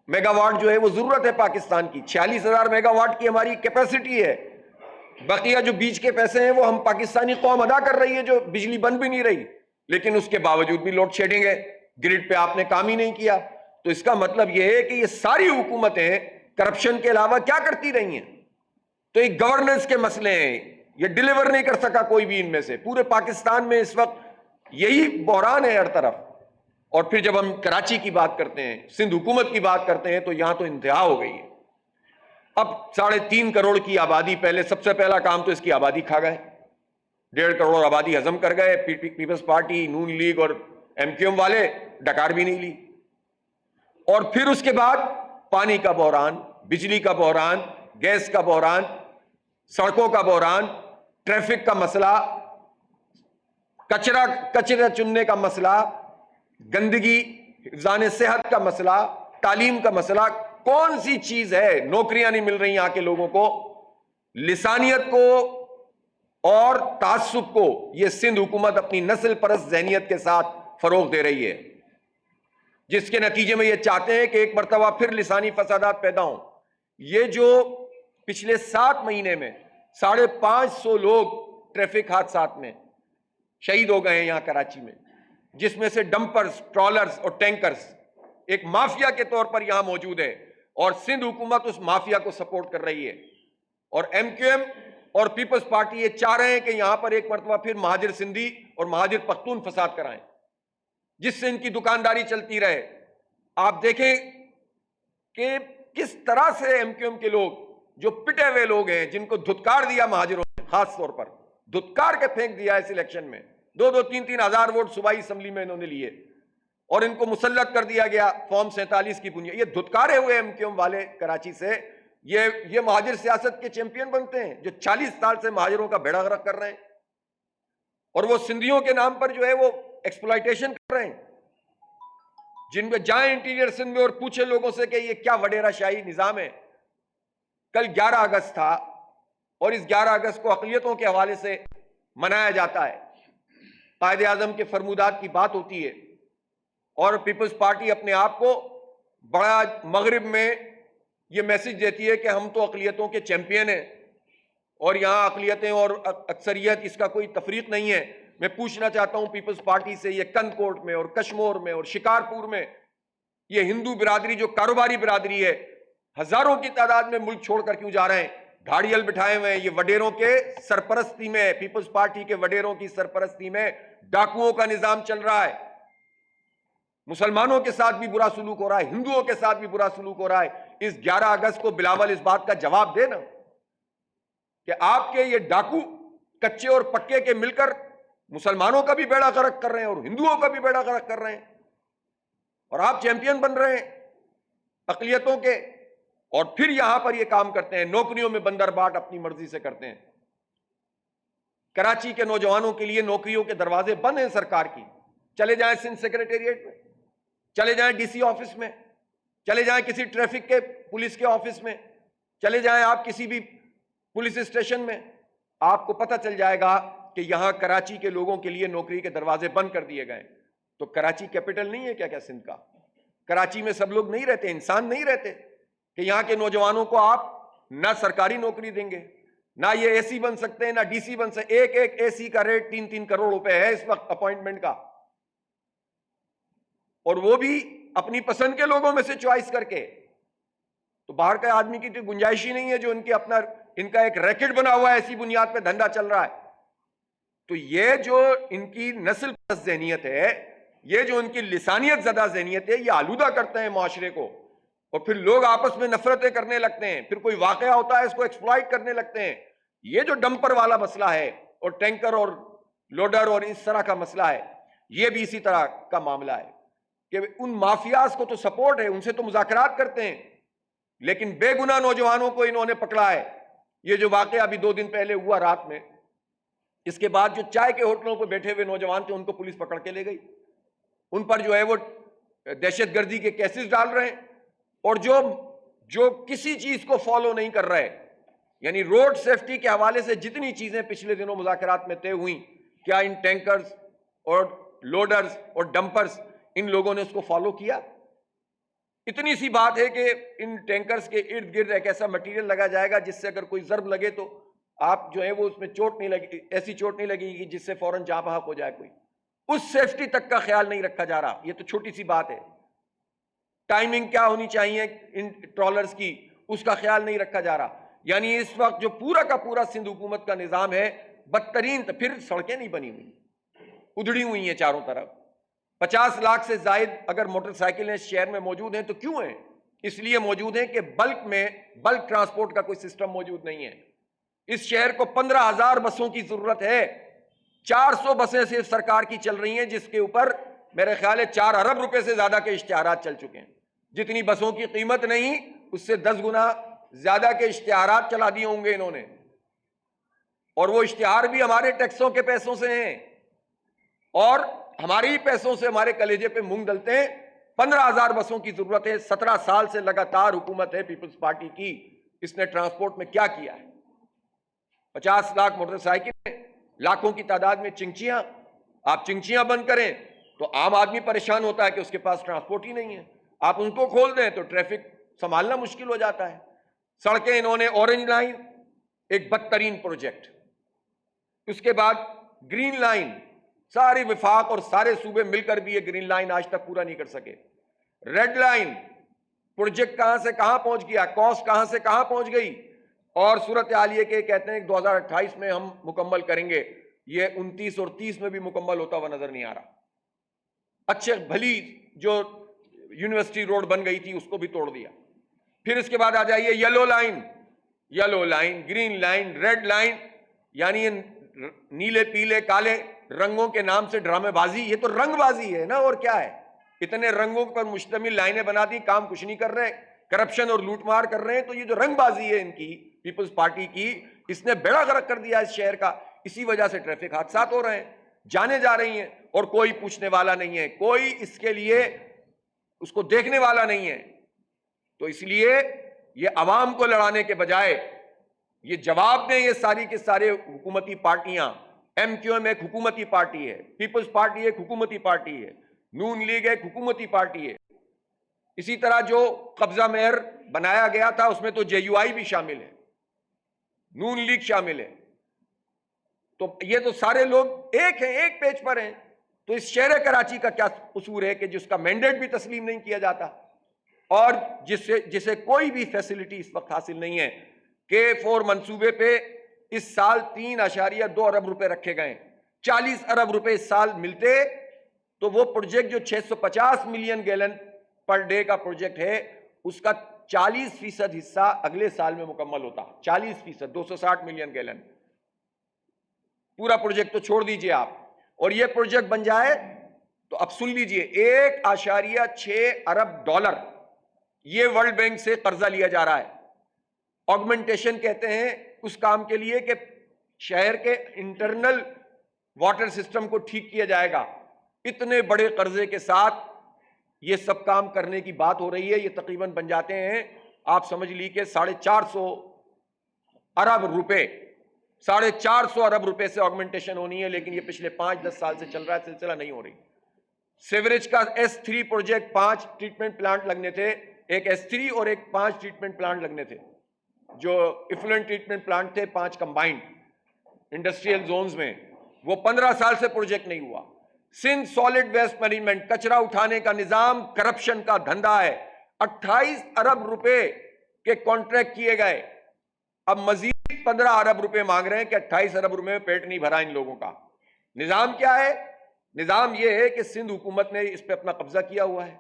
Mega what جو ہے وہ ضرورت ہے پاکستان کی، 46,000 میگا واٹ کی ہماری کیپیسٹی ہے، بقیہ جو بیچ کے پیسے ہیں وہ ہم پاکستانی قوم ادا کر رہی ہے، جو بجلی بند بھی نہیں رہی، لیکن اس کے باوجود بھی لوڈ شیڈنگ ہے، گرڈ پہ آپ نے کام ہی نہیں کیا۔ تو اس کا مطلب یہ ہے کہ یہ ساری حکومتیں کرپشن کے علاوہ کیا کرتی رہی ہیں؟ تو یہ گورننس کے مسئلے ہیں، یہ ڈیلیور نہیں کر سکا کوئی بھی ان میں سے۔ پورے پاکستان میں اس وقت یہی بحران ہے ہر طرف۔ اور پھر جب ہم کراچی کی بات کرتے ہیں، سندھ حکومت کی بات کرتے ہیں، تو یہاں تو انتہا ہو گئی ہے۔ اب 3.5 کروڑ کی آبادی، پہلے سب سے پہلا کام تو اس کی آبادی کھا گئے، 1.5 کروڑ آبادی ہضم کر گئے۔ پیپلز پارٹی، نون لیگ اور ایم کیو ایم والے ڈکار بھی نہیں لی۔ اور پھر اس کے بعد پانی کا بحران، بجلی کا بحران، گیس کا بحران، سڑکوں کا بحران، ٹریفک کا مسئلہ، کچرا چننے کا مسئلہ، گندگی، حفظان صحت کا مسئلہ، تعلیم کا مسئلہ۔ کون سی چیز ہے؟ نوکریاں نہیں مل رہی یہاں کے لوگوں کو، لسانیت کو اور تعصب کو یہ سندھ حکومت اپنی نسل پرست ذہنیت کے ساتھ فروغ دے رہی ہے، جس کے نتیجے میں یہ چاہتے ہیں کہ ایک مرتبہ پھر لسانی فسادات پیدا ہوں۔ یہ جو پچھلے 7 مہینے میں 550 لوگ ٹریفک حادثات میں شہید ہو گئے ہیں یہاں کراچی میں، جس میں سے ڈمپرز، ٹرالرز اور ٹینکرز ایک مافیا کے طور پر یہاں موجود ہے، اور سندھ حکومت اس مافیا کو سپورٹ کر رہی ہے۔ اور ایم کیو ایم اور پیپلز پارٹی یہ چاہ رہے ہیں کہ یہاں پر ایک مرتبہ پھر مہاجر سندھی اور مہاجر پختون فساد کرائیں، جس سے ان کی دکانداری چلتی رہے۔ آپ دیکھیں کہ کس طرح سے ایم کیو ایم کے لوگ، جو پٹے ہوئے لوگ ہیں، جن کو دھتکار دیا مہاجروں نے، خاص طور پر دھتکار کے پھینک دیا اس الیکشن میں، 2-3 ہزار ووٹ صوبائی اسمبلی میں انہوں نے لیے، اور ان کو مسلط کر دیا گیا فارم 47 کی بنیاد۔ یہ دھتکارے ہوئے ایم کیو ایم والے کراچی سے یہ مہاجر سیاست کے چیمپئن بنتے ہیں، جو 40 سال سے مہاجروں کا بیڑا غرق کر رہے ہیں، اور وہ سندھیوں کے نام پر جو ہے وہ ایکسپلائٹیشن کر رہے ہیں۔ جن میں جائیں انٹیریئر سندھ میں اور پوچھیں لوگوں سے کہ یہ کیا وڈیرا شاہی نظام ہے۔ کل 11 اگست تھا، اور اس 11 اگست کو اقلیتوں کے حوالے سے منایا جاتا ہے، قائد اعظم کے فرمودات کی بات ہوتی ہے، اور پیپلز پارٹی اپنے آپ کو بڑا مغرب میں یہ میسج دیتی ہے کہ ہم تو اقلیتوں کے چیمپئن ہیں، اور یہاں اقلیتیں اور اکثریت اس کا کوئی تفریق نہیں ہے۔ میں پوچھنا چاہتا ہوں پیپلز پارٹی سے، یہ کند کوٹ میں اور کشمور میں اور شکارپور میں یہ ہندو برادری جو کاروباری برادری ہے، ہزاروں کی تعداد میں ملک چھوڑ کر کیوں جا رہے ہیں؟ گھاڑیل بٹھائے ہوئے ہیں، یہ وڈیروں کے سرپرستی میں، پیپلز پارٹی کے وڈیروں کی سرپرستی میں ڈاکوؤں کا نظام چل رہا ہے۔ مسلمانوں کے ساتھ بھی برا سلوک ہو رہا ہے، ہندوؤں کے ساتھ بھی برا سلوک ہو رہا ہے۔ اس 11 اگست کو بلاول اس بات کا جواب دے نا کہ آپ کے یہ ڈاکو کچے اور پکے کے مل کر مسلمانوں کا بھی بیڑا غرق کر رہے ہیں اور ہندوؤں کا بھی بیڑا غرق کر رہے ہیں، اور آپ چیمپئن بن رہے ہیں اقلیتوں کے، اور پھر یہاں پر یہ کام کرتے ہیں، نوکریوں میں بندر باٹ اپنی مرضی سے کرتے ہیں۔ کراچی کے نوجوانوں کے لیے نوکریوں کے دروازے بند ہیں سرکار کی۔ چلے جائیں سندھ سیکریٹریٹ میں، چلے جائیں ڈی سی آفس میں، چلے جائیں کسی ٹریفک کے پولیس کے آفس میں، چلے جائیں آپ کسی بھی پولیس اسٹیشن میں، آپ کو پتہ چل جائے گا کہ یہاں کراچی کے لوگوں کے لیے نوکری کے دروازے بند کر دیے گئے۔ تو کراچی کیپٹل نہیں ہے کیا سندھ کا؟ کراچی میں سب لوگ نہیں رہتے، انسان نہیں رہتے کہ یہاں کے نوجوانوں کو آپ نہ سرکاری نوکری دیں گے، نہ یہ اے سی بن سکتے ہیں، نہ ڈی سی بن سکتے۔ ایک اے سی کا ریٹ 3 کروڑ روپے ہے اس وقت اپوائنٹمنٹ کا، اور وہ بھی اپنی پسند کے لوگوں میں سے چوائس کر کے۔ تو باہر کے آدمی کی تو گنجائش ہی نہیں ہے، جو ان کا ایک ریکٹ بنا ہوا ہے، ایسی بنیاد پہ دھندا چل رہا ہے۔ تو یہ جو ان کی نسل پرست ذہنیت ہے، یہ جو ان کی لسانیت زدہ ذہنیت ہے، یہ آلودہ کرتے ہیں معاشرے کو، اور پھر لوگ آپس میں نفرتیں کرنے لگتے ہیں، پھر کوئی واقعہ ہوتا ہے اس کو ایکسپلائٹ کرنے لگتے ہیں۔ یہ جو ڈمپر والا مسئلہ ہے اور ٹینکر اور لوڈر اور اس طرح کا مسئلہ ہے، یہ بھی اسی طرح کا معاملہ ہے کہ ان مافیاز کو تو سپورٹ ہے، ان سے تو مذاکرات کرتے ہیں، لیکن بے گناہ نوجوانوں کو انہوں نے پکڑا ہے۔ یہ جو واقعہ ابھی 2 دن پہلے ہوا رات میں، اس کے بعد جو چائے کے ہوٹلوں پہ بیٹھے ہوئے نوجوان تھے ان کو پولیس پکڑ کے لے گئی، ان پر جو ہے وہ دہشت گردی کے کیسز ڈال رہے ہیں، اور جو کسی چیز کو فالو نہیں کر رہے، یعنی روڈ سیفٹی کے حوالے سے جتنی چیزیں پچھلے دنوں مذاکرات میں طے ہوئیں، کیا ان ٹینکرز اور لوڈرز اور ڈمپرز ان لوگوں نے اس کو فالو کیا؟ اتنی سی بات ہے کہ ان ٹینکرز کے ارد گرد ایک ایسا مٹیریل لگا جائے گا جس سے اگر کوئی ضرب لگے تو آپ جو ہے وہ اس میں چوٹ نہیں لگے، ایسی چوٹ نہیں لگے گی جس سے فوراً جاں بحق ہو جائے کوئی. اس سیفٹی تک کا خیال نہیں رکھا جا رہا. یہ تو چھوٹی سی بات ہے. ٹائمنگ کیا ہونی چاہیے ان ٹرالرز کی، اس کا خیال نہیں رکھا جا رہا. یعنی اس وقت جو پورا کا پورا سندھ حکومت کا نظام ہے بدترین. پھر سڑکیں نہیں بنی ہوئی، ادھڑی ہوئی ہیں چاروں طرف. 50 لاکھ سے زائد اگر موٹر سائیکلیں اس شہر میں موجود ہیں تو کیوں ہیں؟ اس لیے موجود ہیں کہ بلک ٹرانسپورٹ کا کوئی سسٹم موجود نہیں ہے. اس شہر کو 15,000 بسوں کی ضرورت ہے. 400 بسیں صرف سرکار کی چل رہی ہیں، جس کے اوپر میرے خیال ہے 4 ارب روپے سے زیادہ کے اشتہارات چل چکے ہیں. جتنی بسوں کی قیمت نہیں، اس سے 10 گنا زیادہ کے اشتہارات چلا دیے ہوں گے انہوں نے. اور وہ اشتہار بھی ہمارے ٹیکسوں کے پیسوں سے ہیں اور ہمارے ہی پیسوں سے ہمارے کلیجے پہ مونگ ڈلتے ہیں. 15,000 بسوں کی ضرورت ہے. 17 سال سے لگاتار حکومت ہے پیپلز پارٹی کی. اس نے ٹرانسپورٹ میں کیا کیا ہے؟ 50 لاکھ موٹر سائیکلیں، لاکھوں کی تعداد میں چنگچیاں. آپ چنگچیاں بند کریں تو عام آدمی پریشان ہوتا ہے کہ اس کے پاس ٹرانسپورٹ ہی نہیں ہے. آپ ان کو کھول دیں تو ٹریفک سنبھالنا مشکل ہو جاتا ہے. سڑکیں انہوں نے اورنج لائن ایک بدترین پروجیکٹ، اس کے بعد گرین لائن، سارے وفاق اور سارے صوبے مل کر بھی یہ گرین لائن آج تک پورا نہیں کر سکے. ریڈ لائن پروجیکٹ کہاں سے کہاں پہنچ گیا، کاسٹ کہاں سے کہاں پہنچ گئی. اور صورتحال یہ کہ کہتے ہیں کہ 2028 میں ہم مکمل کریں گے. یہ 29 اور 30 میں بھی مکمل ہوتا ہوا نظر نہیں آ رہا. اچھے بھلی جو یونیورسٹی روڈ بن گئی تھی اس کو بھی توڑ دیا. پھر اس کے بعد آ جائیے yellow line, green line, red line. یعنی یہ نیلے پیلے کالے رنگوں کے نام سے ڈرامے بازی. یہ تو رنگ بازی ہے نا، اور کیا ہے؟ اتنے رنگوں پر مشتمل لائنیں بنا دی، کام کچھ نہیں کر رہے، کرپشن اور لوٹ مار کر رہے ہیں. تو یہ جو رنگ بازی ہے ان کی پیپلز پارٹی کی، اس نے بیڑا غرق کر دیا اس شہر کا. اسی وجہ سے ٹریفک حادثات ہو رہے ہیں، جانے جا رہی ہیں اور کوئی پوچھنے والا نہیں ہے، کوئی اس کے لیے اس کو دیکھنے والا نہیں ہے. تو اس لیے یہ عوام کو لڑانے کے بجائے یہ جواب دیں یہ ساری کے سارے حکومتی پارٹیاں. ایم کیو ایم ایک حکومتی پارٹی ہے، پیپلز پارٹی ایک حکومتی پارٹی ہے، نون لیگ ایک حکومتی پارٹی ہے. اسی طرح جو قبضہ مہر بنایا گیا تھا اس میں تو جے یو آئی بھی شامل ہے، نون لیگ شامل ہے. تو یہ تو سارے لوگ ایک ہیں، ایک پیج پر ہیں. تو اس شہر کراچی کا کیا قصور ہے کہ جس کا مینڈیٹ بھی تسلیم نہیں کیا جاتا اور جسے کوئی بھی فیسلٹی اس وقت حاصل نہیں ہے. K4 منصوبے پہ اس سال 3.2 ارب روپے رکھے گئے. 40 ارب روپے اس سال ملتے تو وہ پروجیکٹ جو 650 ملین گیلن پر ڈے کا پروجیکٹ ہے اس کا 40% حصہ اگلے سال میں مکمل ہوتا. 40%، 260 ملین گیلن. پورا پروجیکٹ تو چھوڑ دیجئے آپ، اور یہ پروجیکٹ بن جائے تو اب سن لیجئے 1.6 ارب ڈالر یہ ورلڈ بینک سے قرضہ لیا جا رہا ہے. آگمنٹیشن کہتے ہیں اس کام کے لیے کہ شہر کے انٹرنل واٹر سسٹم کو ٹھیک کیا جائے گا. اتنے بڑے قرضے کے ساتھ یہ سب کام کرنے کی بات ہو رہی ہے. یہ تقریباً بن جاتے ہیں، آپ سمجھ لی کہ 450 ارب روپے. 450 ارب روپے سے آگمنٹیشن ہونی ہے، لیکن یہ پچھلے 5-10 سال سے چل رہا ہے، سلسلہ نہیں ہو رہی. سیوریج کا S3 پروجیکٹ 5 ٹریٹمنٹ پلانٹ لگنے تھے، ایک S3 اور ایک 5 ٹریٹمنٹ پلانٹ لگنے تھے جو ایفلوئنٹ ٹریٹمنٹ پلانٹ تھے 5 کمبائنڈ انڈسٹریل زونز میں. وہ 15 سال سے پروجیکٹ نہیں ہوا. سندھ سالڈ ویسٹ مینجمنٹ کچرا اٹھانے کا نظام کرپشن کا دھندا ہے. 28 ارب روپے کے کانٹریکٹ کیے گئے، اب مزید 15 ارب روپے مانگ رہے ہیں کہ 28 ارب روپے میں پیٹ نہیں بھرا ان لوگوں کا. نظام کیا ہے؟ نظام یہ ہے کہ سندھ حکومت نے اس پہ اپنا قبضہ کیا ہوا ہے.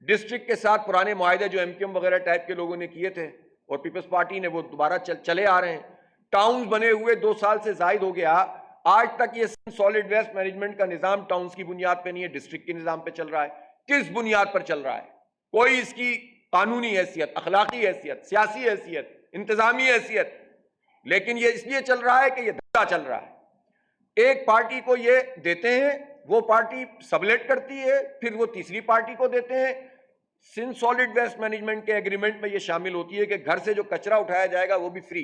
ڈسٹرکٹ کے ساتھ پرانے معاہدے جو ایم کیو ایم وغیرہ ٹائپ کے لوگوں نے کیے تھے اور پیپلز پارٹی نے وہ دوبارہ چلے آ رہے ہیں. ٹاؤنز بنے ہوئے 2 سال سے زائد ہو گیا، آج تک یہ سالڈ ویسٹ مینجمنٹ کا نظام ٹاؤنز کی بنیاد پہ نہیں ہے، ڈسٹرکٹ کے نظام پہ چل رہا ہے. کس بنیاد پر چل رہا ہے؟ کوئی اس کی قانونی حیثیت، اخلاقی حیثیت، سیاسی حیثیت، انتظامی حیثیت. لیکن یہ اس لیے چل رہا ہے کہ یہ دھندا چل رہا ہے. ایک پارٹی کو یہ دیتے ہیں، وہ پارٹی سبلیٹ کرتی ہے، پھر وہ تیسری پارٹی کو دیتے ہیں. سندھ سالڈ ویسٹ مینجمنٹ کے ایگریمنٹ میں یہ شامل ہوتی ہے کہ گھر سے جو کچرا اٹھایا جائے گا وہ بھی فری،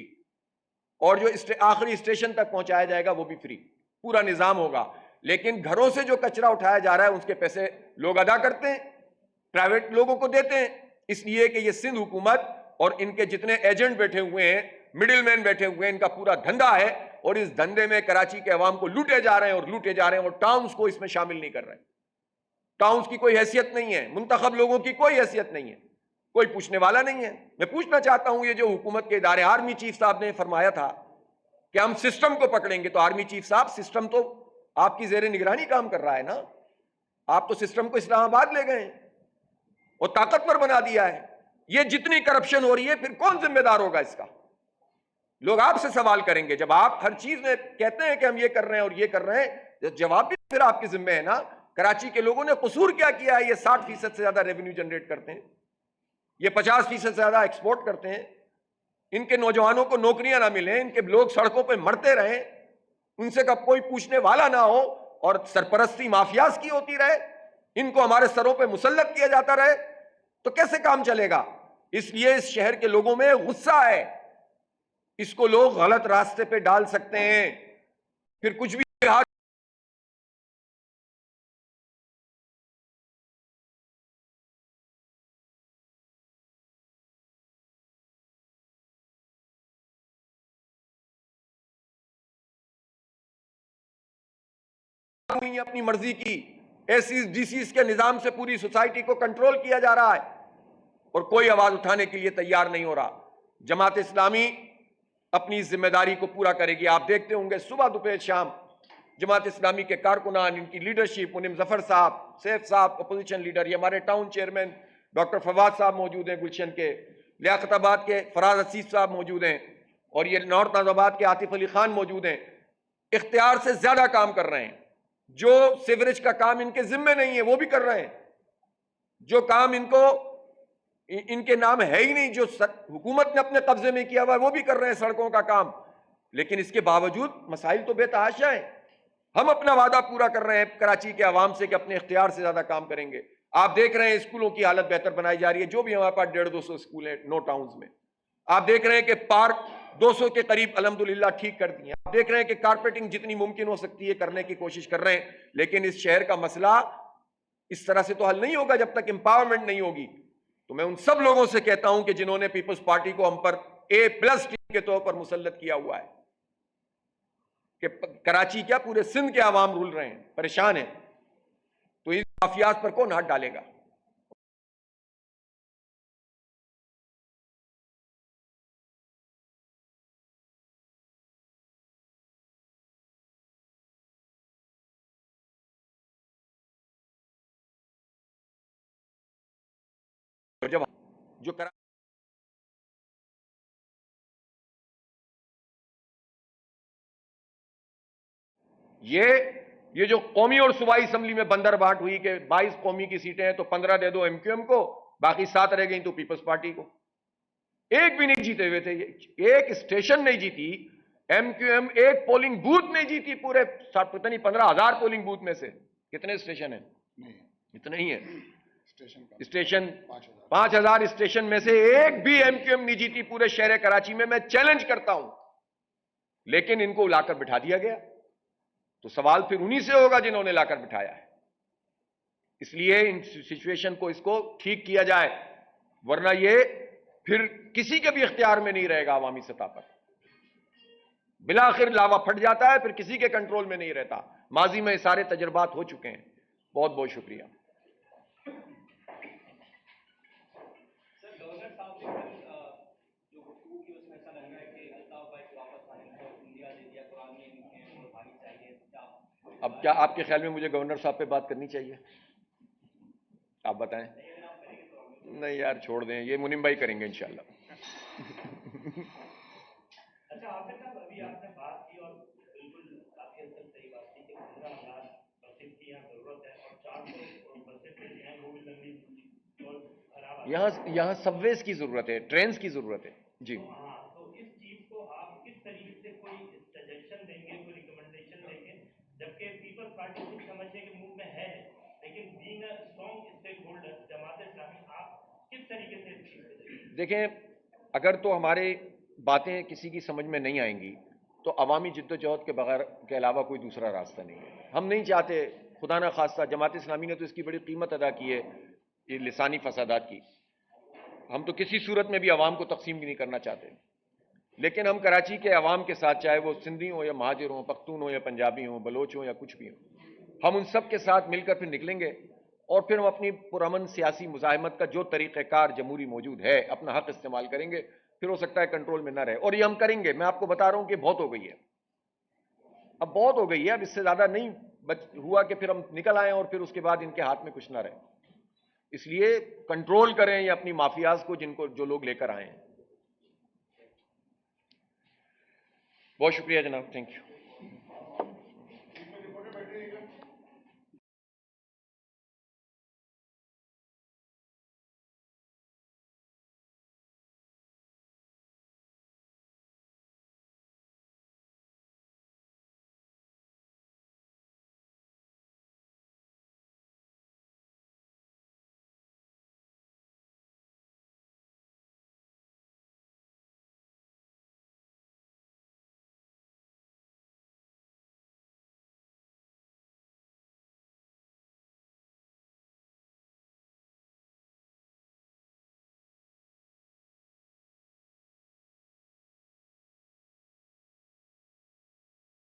اور جو آخری اسٹیشن تک پہنچایا جائے گا وہ بھی فری. پورا نظام ہوگا. لیکن گھروں سے جو کچرا اٹھایا جا رہا ہے اس کے پیسے لوگ ادا کرتے ہیں، پرائیویٹ لوگوں کو دیتے ہیں. اس لیے کہ یہ سندھ حکومت اور ان کے جتنے ایجنٹ بیٹھے ہوئے ہیں، مڈل مین بیٹھے ہوئے ہیں، ان کا پورا دھندا ہے، اور اس دھندے میں کراچی کے عوام کو لوٹے جا رہے ہیں اور لوٹے جا رہے ہیں، اور ٹاؤنز کو اس میں شامل نہیں کر رہے ہیں۔ ٹاؤنز کی کوئی حیثیت نہیں ہے، منتخب لوگوں کی کوئی حیثیت نہیں ہے، کوئی پوچھنے والا نہیں ہے۔ میں پوچھنا چاہتا ہوں، یہ جو حکومت کے ادارے، آرمی چیف صاحب نے فرمایا تھا کہ ہم سسٹم کو پکڑیں گے، تو آرمی چیف صاحب سسٹم تو آپ کی زیر نگرانی کام کر رہا ہے نا، آپ تو سسٹم کو اسلام آباد لے گئے ہیں اور طاقتور بنا دیا ہے۔ یہ جتنی کرپشن ہو رہی ہے، پھر کون ذمہ دار ہوگا اس کا؟ لوگ آپ سے سوال کریں گے جب آپ ہر چیز میں کہتے ہیں کہ ہم یہ کر رہے ہیں اور یہ کر رہے ہیں، جواب بھی پھر آپ کے ذمہ ہے نا۔ کراچی کے لوگوں نے قصور کیا کیا ہے؟ یہ 60% سے زیادہ ریونیو جنریٹ کرتے ہیں، یہ 50% سے زیادہ ایکسپورٹ کرتے ہیں، ان کے نوجوانوں کو نوکریاں نہ ملیں، ان کے لوگ سڑکوں پہ مرتے رہیں، ان سے کب کوئی پوچھنے والا نہ ہو، اور سرپرستی مافیاز کی ہوتی رہے، ان کو ہمارے سروں پہ مسلط کیا جاتا رہے، تو کیسے کام چلے گا؟ اس لیے اس شہر کے لوگوں میں غصہ ہے، اس کو لوگ غلط راستے پہ ڈال سکتے ہیں، پھر کچھ بھی اپنی مرضی کی ایسی ڈی سیز کے نظام سے پوری سوسائٹی کو کنٹرول کیا جا رہا ہے، اور کوئی آواز اٹھانے کے لیے تیار نہیں ہو رہا۔ جماعت اسلامی اپنی ذمہ داری کو پورا کرے گی۔ آپ دیکھتے ہوں گے صبح دوپہر شام جماعت اسلامی کے کارکنان، ان کی لیڈرشپ، منم ظفر صاحب، سیف صاحب اپوزیشن لیڈر، یہ ہمارے ٹاؤن چیئرمین ڈاکٹر فواد صاحب موجود ہیں گلشن کے، لیاقت آباد کے فراز حسیب صاحب موجود ہیں، اور یہ نارتھ ناز آباد کے عاطف علی خان موجود ہیں، اختیار سے زیادہ کام کر رہے ہیں۔ جو سیوریج کا کام ان کے ذمہ نہیں ہے وہ بھی کر رہے ہیں، جو کام ان کے نام ہے ہی نہیں، جو حکومت نے اپنے قبضے میں کیا ہوا ہے وہ بھی کر رہے ہیں، سڑکوں کا کام۔ لیکن اس کے باوجود مسائل تو بے تحاشا ہیں۔ ہم اپنا وعدہ پورا کر رہے ہیں کراچی کے عوام سے کہ اپنے اختیار سے زیادہ کام کریں گے۔ آپ دیکھ رہے ہیں اسکولوں کی حالت بہتر بنائی جا رہی ہے، جو بھی ہمارے پاس 150-200 اسکول ہیں نو ٹاؤنز میں۔ آپ دیکھ رہے ہیں کہ پارک 200 کے قریب الحمدللہ ٹھیک کر دی ہیں۔ آپ دیکھ رہے ہیں کہ کارپیٹنگ جتنی ممکن ہو سکتی ہے کرنے کی کوشش کر رہے ہیں، لیکن اس شہر کا مسئلہ اس طرح سے تو حل نہیں ہوگا جب تک امپاورمنٹ نہیں ہوگی۔ تو میں ان سب لوگوں سے کہتا ہوں کہ جنہوں نے پیپلز پارٹی کو ہم پر A+ ٹیم کے طور پر مسلط کیا ہوا ہے، کہ کراچی کیا پورے سندھ کے عوام رول رہے ہیں، پریشان ہیں، تو اس مافیات پر کون ہاتھ ڈالے گا؟ جب جو یہ جو قومی اور صوبائی اسمبلی میں بندر بانٹ ہوئی کہ 22 قومی کی سیٹیں ہیں تو 15 دے دو MQM کو، باقی 7 رہ گئیں تو پیپلز پارٹی کو۔ ایک بھی نہیں جیتے ہوئے تھے، ایک اسٹیشن نہیں جیتی MQM، ایک پولنگ بوتھ نہیں جیتی پورے پتہ نہیں 15,000 پولنگ بوتھ میں سے۔ کتنے اسٹیشن ہیں؟ اتنے ہی ہیں اسٹیشن، 5,000 اسٹیشن میں سے ایک بھی MQM نہیں جیتی پورے شہر کراچی میں۔ میں چیلنج کرتا ہوں، لیکن ان کو لا کر بٹھا دیا گیا، تو سوال پھر انہی سے ہوگا جنہوں نے لا کر بٹھایا ہے۔ اس لیے ان سچویشن کو اس کو ٹھیک کیا جائے، ورنہ یہ پھر کسی کے بھی اختیار میں نہیں رہے گا۔ عوامی سطح پر بلاخر لاوا پھٹ جاتا ہے، پھر کسی کے کنٹرول میں نہیں رہتا۔ ماضی میں سارے تجربات ہو چکے ہیں۔ بہت بہت شکریہ۔ اب کیا آپ کے خیال میں مجھے گورنر صاحب پہ بات کرنی چاہیے؟ آپ بتائیں۔ نہیں یار چھوڑ دیں، یہ منیم بھائی کریں گے انشاءاللہ۔ اچھا عاصم صاحب، ابھی آپ نے بات کی اور بالکل کافی حد تک صحیح بات کی کہ 15,000 بسیں کی یہاں ضرورت ہے، اور 400 بسیں جو ہیں وہ بھی لمبی اور خراب ہیں۔ یہاں سب ویز کی ضرورت ہے، ٹرینز کی ضرورت ہے جی۔ ہاں، تو اس چیز کو آپ کس طریقے سے کوئی سجیشن دیں گے، کوئی ریکمنڈیشن دیں گے؟ جبکہ پیپلز پارٹی خود سمجھنے کے منہ میں ہے، لیکن being a strong stake holder Jamaat Islami, آپ کس طریقے سے اس چیز کو دیں گے؟ دیکھیں، اگر تو ہمارے باتیں کسی کی سمجھ میں نہیں آئیں گی تو عوامی جد و جہد کے بغیر کے علاوہ کوئی دوسرا راستہ نہیں ہے۔ ہم نہیں چاہتے، خدا نہ خواستہ، جماعت اسلامی نے تو اس کی بڑی قیمت ادا کی ہے یہ لسانی فسادات کی، ہم تو کسی صورت میں بھی عوام کو تقسیم نہیں کرنا چاہتے، لیکن ہم کراچی کے عوام کے ساتھ، چاہے وہ سندھی ہوں یا مہاجر ہوں، پختون ہوں یا پنجابی ہوں، بلوچ ہوں یا کچھ بھی ہوں، ہم ان سب کے ساتھ مل کر پھر نکلیں گے، اور پھر ہم اپنی پرامن سیاسی مزاحمت کا جو طریقہ کار جمہوری موجود ہے اپنا حق استعمال کریں گے، پھر ہو سکتا ہے کنٹرول میں نہ رہے، اور یہ ہم کریں گے۔ میں آپ کو بتا رہا ہوں کہ بہت ہو گئی ہے، اب بہت ہو گئی ہے، اب اس سے زیادہ نہیں ہوا کہ پھر ہم نکل آئیں اور پھر اس کے بعد ان کے ہاتھ میں کچھ نہ رہے۔ اس لیے کنٹرول کریں یا اپنی مافیاز کو، جو لوگ لے کر آئے ہیں۔ بہت شکریہ جناب، تھینک یو۔